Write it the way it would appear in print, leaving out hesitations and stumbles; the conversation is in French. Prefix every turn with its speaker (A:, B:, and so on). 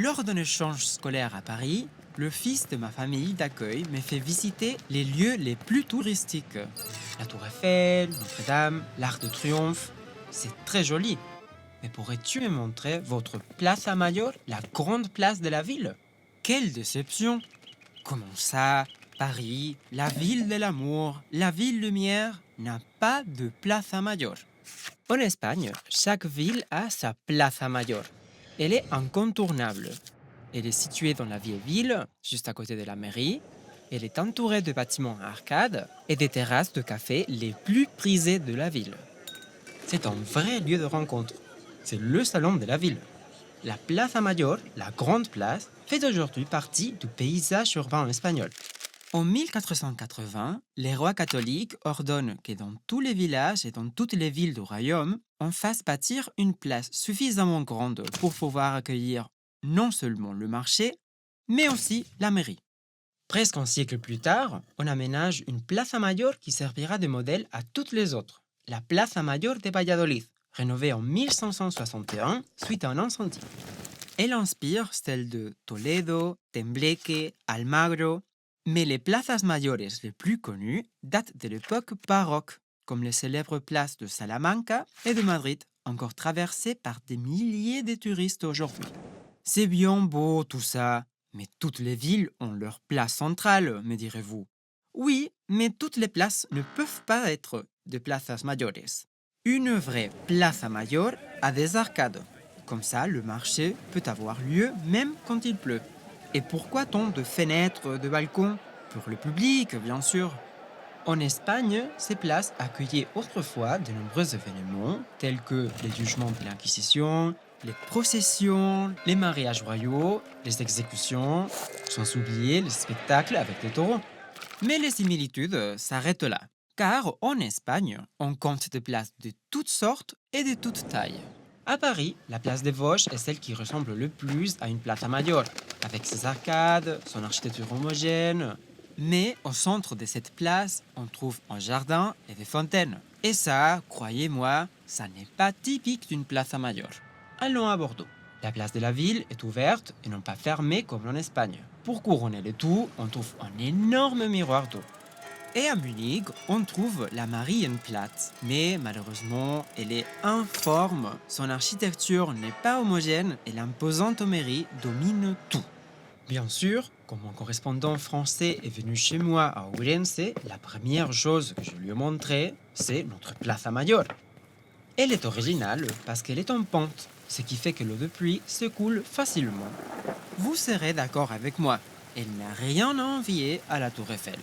A: Lors d'un échange scolaire à Paris, le fils de ma famille d'accueil me fait visiter les lieux les plus touristiques. La Tour Eiffel, Notre-Dame, l'Arc de Triomphe. C'est très joli. Mais pourrais-tu me montrer votre Plaza Mayor, la grande place de la ville? Quelle déception! Comment ça? Paris, la ville de l'amour, la ville lumière, n'a pas de Plaza Mayor. En Espagne, chaque ville a sa Plaza Mayor. Elle est incontournable. Elle est située dans la vieille ville, juste à côté de la mairie. Elle est entourée de bâtiments à arcades et des terrasses de café les plus prisées de la ville. C'est un vrai lieu de rencontre. C'est le salon de la ville. La Plaza Mayor, la grande place, fait aujourd'hui partie du paysage urbain espagnol. En 1480, les rois catholiques ordonnent que dans tous les villages et dans toutes les villes du royaume, on fasse bâtir une place suffisamment grande pour pouvoir accueillir non seulement le marché, mais aussi la mairie. Presque un siècle plus tard, on aménage une Plaza Mayor qui servira de modèle à toutes les autres, la Plaza Mayor de Valladolid, rénovée en 1561 suite à un incendie. Elle inspire celle de Toledo, Tembleque, Almagro, mais les plazas mayores les plus connues datent de l'époque baroque, comme les célèbres places de Salamanca et de Madrid, encore traversées par des milliers de touristes aujourd'hui. C'est bien beau tout ça, mais toutes les villes ont leur place centrale, me direz-vous. Oui, mais toutes les places ne peuvent pas être de plazas mayores. Une vraie plaza mayor a des arcades. Comme ça, le marché peut avoir lieu même quand il pleut. Et pourquoi tant de fenêtres, de balcons? Pour le public, bien sûr. En Espagne, ces places accueillaient autrefois de nombreux événements, tels que les jugements de l'Inquisition, les processions, les mariages royaux, les exécutions, sans oublier les spectacles avec des taureaux. Mais les similitudes s'arrêtent là, car en Espagne, on compte des places de toutes sortes et de toutes tailles. À Paris, la place des Vosges est celle qui ressemble le plus à une Plaza Mayor, avec ses arcades, son architecture homogène. Mais au centre de cette place, on trouve un jardin et des fontaines. Et ça, croyez-moi, ça n'est pas typique d'une Plaza Mayor. Allons à Bordeaux. La place de la ville est ouverte et non pas fermée comme en Espagne. Pour couronner le tout, on trouve un énorme miroir d'eau. Et à Munich, on trouve la Marienplatz, mais malheureusement, elle est informe. Son architecture n'est pas homogène et l'imposante mairie domine tout. Bien sûr, comme mon correspondant français est venu chez moi à Ourense, la première chose que je lui ai montrée, c'est notre Plaza Mayor. Elle est originale parce qu'elle est en pente, ce qui fait que l'eau de pluie se coule facilement. Vous serez d'accord avec moi, elle n'a rien à envier à la Tour Eiffel.